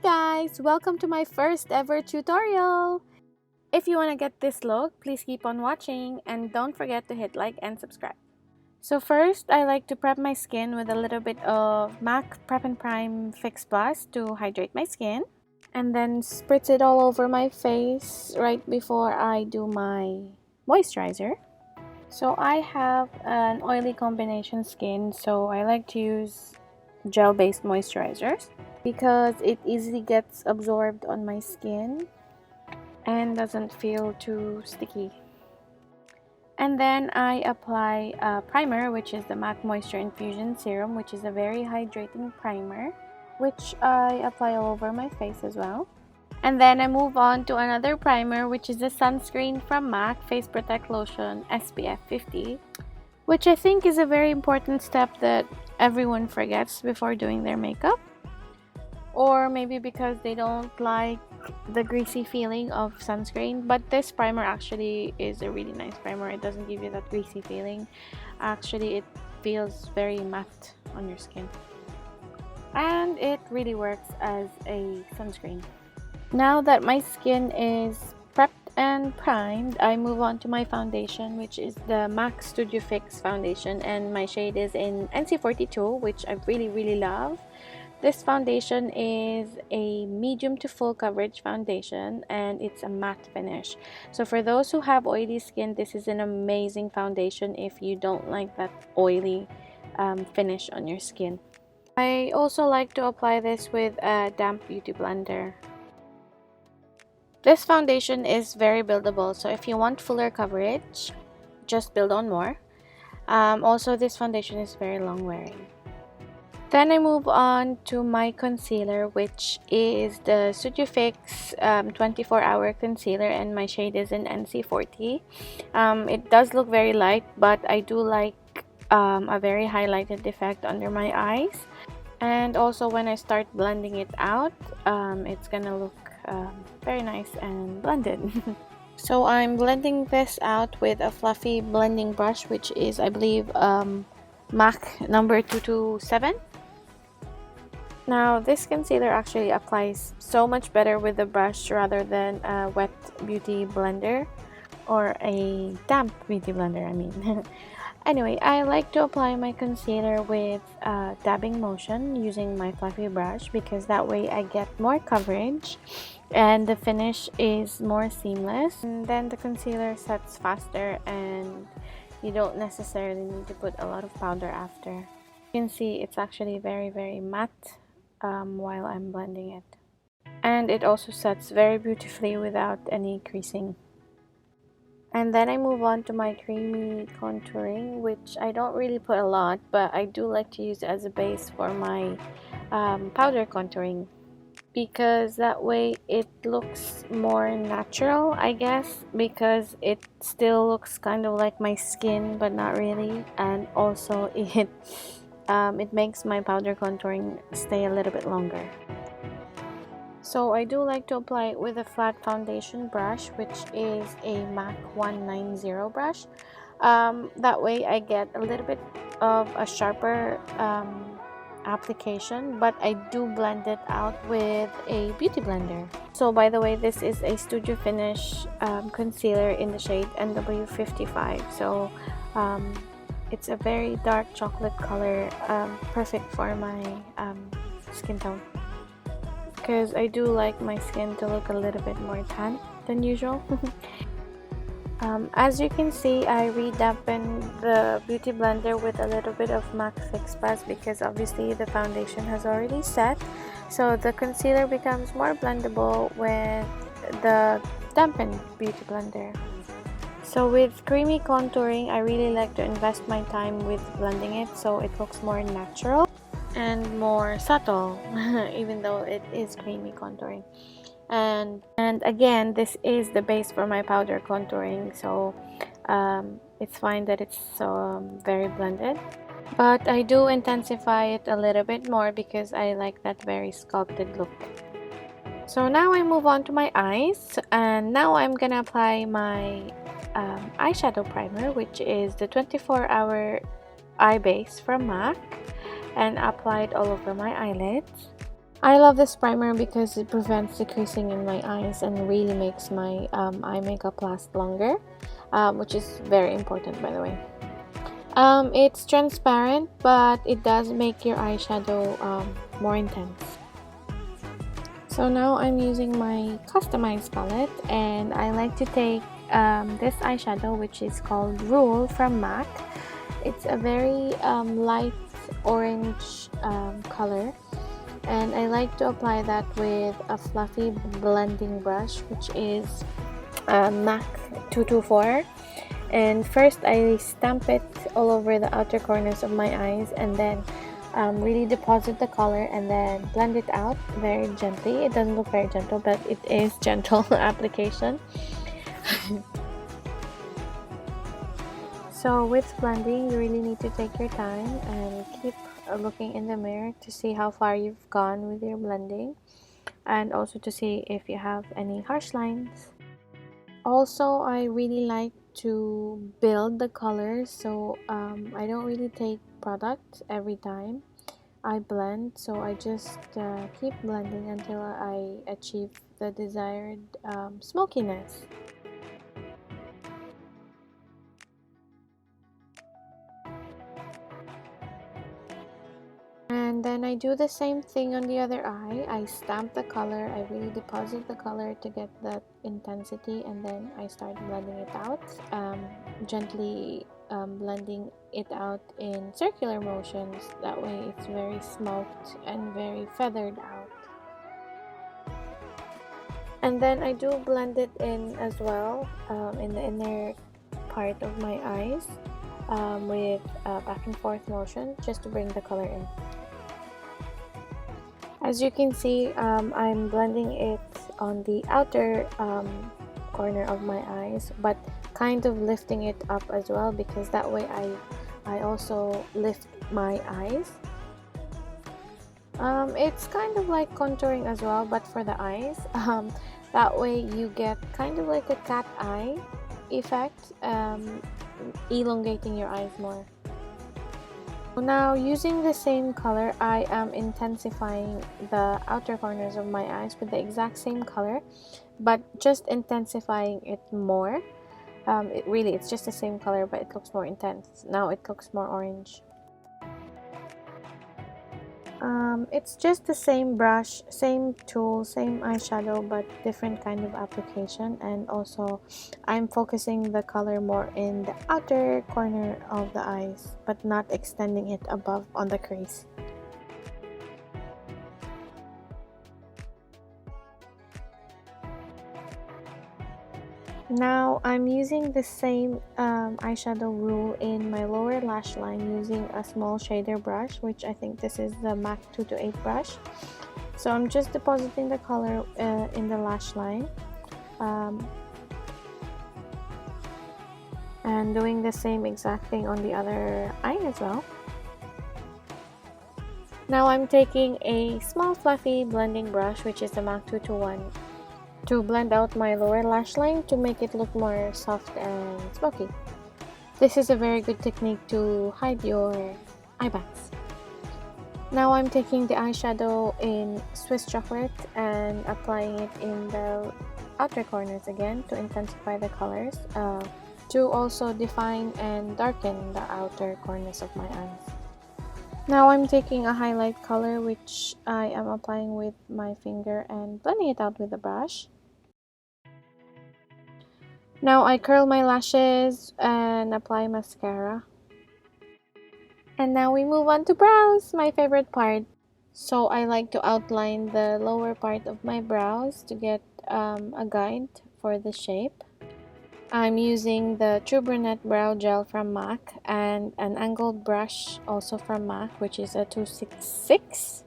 guys! Welcome to my first ever tutorial! If you want to get this look, please keep on watching and don't forget to hit like and subscribe. So first, I like to prep my skin with a little bit of MAC Prep and Prime Fix Plus to hydrate my skin. And then spritz it all over my face right before I do my moisturizer. So I have an oily combination skin, so I like to use gel-based moisturizers because it easily gets absorbed on my skin and doesn't feel too sticky. And then I apply a primer, which is the MAC Moisture Infusion Serum, which is a very hydrating primer, which I apply all over my face as well. And then I move on to another primer, which is the sunscreen from MAC Face Protect Lotion SPF 50, which I think is a very important step that everyone forgets before doing their makeup. Or maybe because they don't like the greasy feeling of sunscreen, but this primer actually is a really nice primer. It doesn't give you that greasy feeling. Actually, it feels very matte on your skin, and it really works as a sunscreen. Now that my skin is prepped and primed, I move on to my foundation, which is the MAC Studio Fix foundation, and my shade is in NC42, which I really love. This foundation is a medium to full coverage foundation, and it's a matte finish. So for those who have oily skin, this is an amazing foundation if you don't like that oily finish on your skin. I also like to apply this with a damp beauty blender. This foundation is very buildable, so if you want fuller coverage, just build on more. Also, this foundation is very long wearing. Then I move on to my concealer, which is the Studio Fix 24-hour concealer, and my shade is in NC40. It does look very light, but I do like a very highlighted effect under my eyes. And also when I start blending it out, it's gonna look very nice and blended. So I'm blending this out with a fluffy blending brush, which is, I believe, MAC number 227. Now this concealer actually applies so much better with the brush rather than a wet beauty blender or a damp beauty blender, I mean. Anyway, I like to apply my concealer with a dabbing motion using my fluffy brush because that way I get more coverage and the finish is more seamless. And then the concealer sets faster and you don't necessarily need to put a lot of powder after. You can see it's actually very matte while I'm blending it. And it also sets very beautifully without any creasing. And then I move on to my creamy contouring, which I don't really put a lot, but I do like to use it as a base for my powder contouring, because that way it looks more natural, I guess, because it still looks kind of like my skin but not really, and also it makes my powder contouring stay a little bit longer. So I do like to apply it with a flat foundation brush, which is a MAC 190 brush. That way I get a little bit of a sharper application, but I do blend it out with a beauty blender. So by the way, this is a Studio Finish concealer in the shade NW55. So it's a very dark chocolate color, perfect for my skin tone, because I do like my skin to look a little bit more tan than usual. As you can see, I redampened the beauty blender with a little bit of MAC Fix Plus because obviously the foundation has already set, so the concealer becomes more blendable with the dampened beauty blender. So with creamy contouring, I really like to invest my time with blending it so it looks more natural and more subtle even though it is creamy contouring. And again, this is the base for my powder contouring, so it's fine that it's very blended, but I do intensify it a little bit more because I like that very sculpted look. So now I move on to my eyes, and now I'm gonna apply my eyeshadow primer, which is the 24-hour eye base from MAC, and apply it all over my eyelids. I love this primer because it prevents the creasing in my eyes and really makes my eye makeup last longer, which is very important, by the way. It's transparent, but it does make your eyeshadow more intense. So now I'm using my customized palette, and I like to take this eyeshadow, which is called Rule from MAC. It's a very light orange color, and I like to apply that with a fluffy blending brush, which is MAC 224. And first I stamp it all over the outer corners of my eyes, and then really deposit the color and then blend it out very gently. It doesn't look very gentle, but it is gentle application. So with blending, you really need to take your time and keep looking in the mirror to see how far you've gone with your blending, and also to see if you have any harsh lines. Also, I really like to build the colors, so I don't really take product every time I blend, so I just keep blending until I achieve the desired smokiness. And then I do the same thing on the other eye. I stamp the color, I really deposit the color to get that intensity, and then I start blending it out, gently blending it out in circular motions. That way it's very smoked and very feathered out. And then I do blend it in as well, in the inner part of my eyes, with back and forth motion, just to bring the color in. As you can see, I'm blending it on the outer corner of my eyes, but kind of lifting it up as well, because that way I also lift my eyes. It's kind of like contouring as well, but for the eyes. That way you get kind of like a cat eye effect, elongating your eyes more. Now, using the same color, I am intensifying the outer corners of my eyes with the exact same color, but just intensifying it more. It's just the same color, but it looks more intense. Now it looks more orange. It's just the same brush, same tool, same eyeshadow, but different kind of application. And also I'm focusing the color more in the outer corner of the eyes, but not extending it above on the crease. Now I'm using the same eyeshadow rule in my lower lash line using a small shader brush, which I think this is the MAC 228 brush. So I'm just depositing the color in the lash line, and doing the same exact thing on the other eye as well. Now I'm taking a small fluffy blending brush, which is the MAC 221, to blend out my lower lash line to make it look more soft and smoky. This is a very good technique to hide your eye bags. Now I'm taking the eyeshadow in Swiss Chocolate and applying it in the outer corners again to intensify the colors, to also define and darken the outer corners of my eyes. Now I'm taking a highlight color, which I am applying with my finger and blending it out with a brush. Now I curl my lashes and apply mascara. And now we move on to brows, my favorite part. So I like to outline the lower part of my brows to get a guide for the shape. I'm using the True Brunette Brow Gel from MAC and an angled brush also from MAC, which is a 266.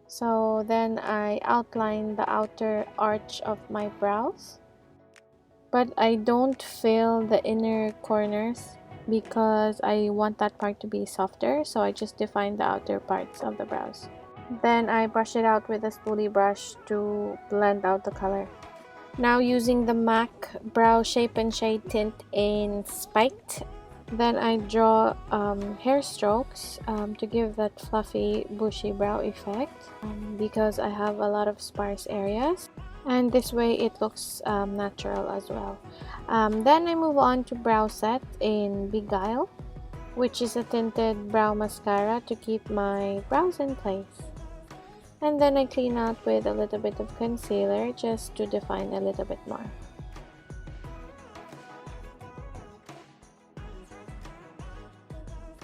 So then I outline the outer arch of my brows, but I don't fill the inner corners because I want that part to be softer, so I just define the outer parts of the brows. Then I brush it out with a spoolie brush to blend out the color. Now using the MAC Brow Shape and Shade Tint in Spiked, Then I draw hair strokes to give that fluffy, bushy brow effect because I have a lot of sparse areas. And this way it looks natural as well. Then I move on to brow set in Beguile, which is a tinted brow mascara to keep my brows in place. And then I clean out with a little bit of concealer just to define a little bit more.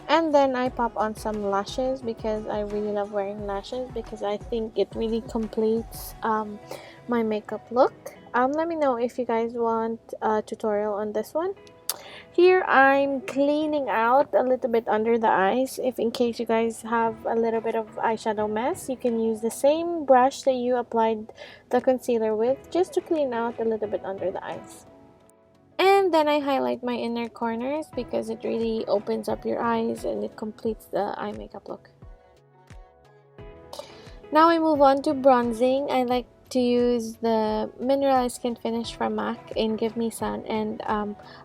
And then I pop on some lashes because I really love wearing lashes because I think it really completes my makeup look. Let me know if you guys want a tutorial on this one. Here I'm cleaning out a little bit under the eyes. If in case you guys have a little bit of eyeshadow mess, you can use the same brush that you applied the concealer with just to clean out a little bit under the eyes. And then I highlight my inner corners because it really opens up your eyes and it completes the eye makeup look. Now I move on to bronzing. I like to use the Mineralize Skin Finish from MAC in Give Me Sun and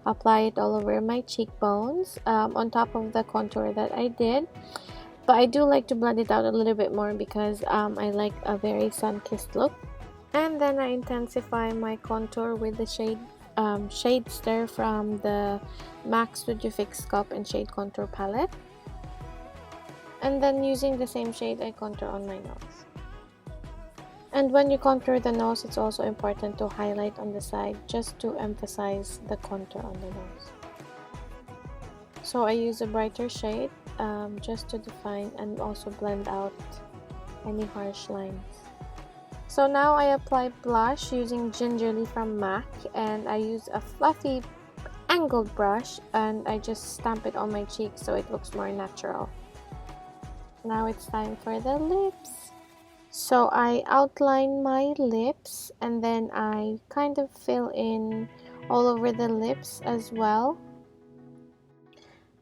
apply it all over my cheekbones on top of the contour that I did. But I do like to blend it out a little bit more because I like a very sun-kissed look. And then I intensify my contour with the Shade Stir from the MAC Studio Fix Sculpt and Shade Contour Palette. And then using the same shade, I contour on my nose. And when you contour the nose, it's also important to highlight on the side just to emphasize the contour on the nose. So I use a brighter shade just to define and also blend out any harsh lines. So now I apply blush using Gingerly from MAC, and I use a fluffy angled brush and I just stamp it on my cheeks so it looks more natural. Now it's time for the lips. So I outline my lips and then I kind of fill in all over the lips as well.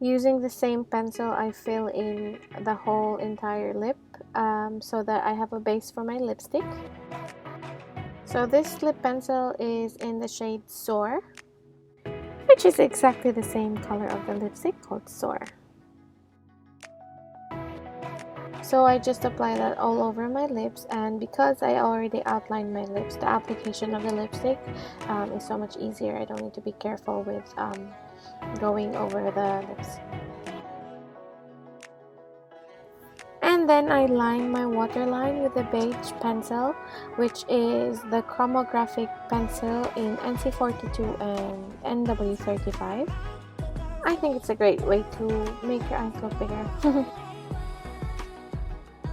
Using the same pencil, I fill in the whole entire lip so that I have a base for my lipstick. So this lip pencil is in the shade Soar, which is exactly the same color of the lipstick called Soar. So I just apply that all over my lips, and because I already outlined my lips, the application of the lipstick is so much easier. I don't need to be careful with going over the lips. And then I line my waterline with a beige pencil, which is the chromographic pencil in NC42 and NW35. I think it's a great way to make your eyes look bigger.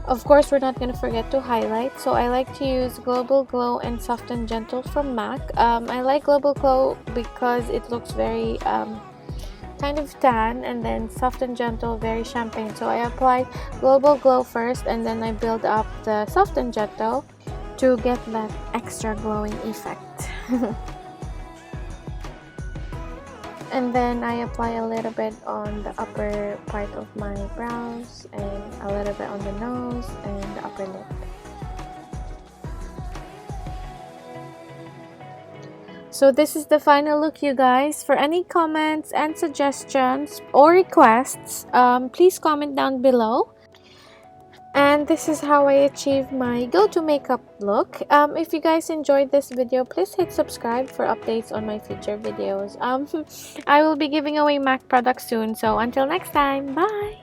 Of course, we're not going to forget to highlight, so I like to use Global Glow and Soft and Gentle from MAC. I like Global Glow because it looks very kind of tan, and then Soft and Gentle very champagne. So I apply Global Glow first and then I build up the Soft and Gentle to get that extra glowing effect. And then I apply a little bit on the upper part of my brows and a little bit on the nose and the upper lip. So this is the final look, you guys. For any comments and suggestions or requests, please comment down below. And this is how I achieve my go-to makeup look. If you guys enjoyed this video, please hit subscribe for updates on my future videos. I will be giving away MAC products soon, so until next time, bye!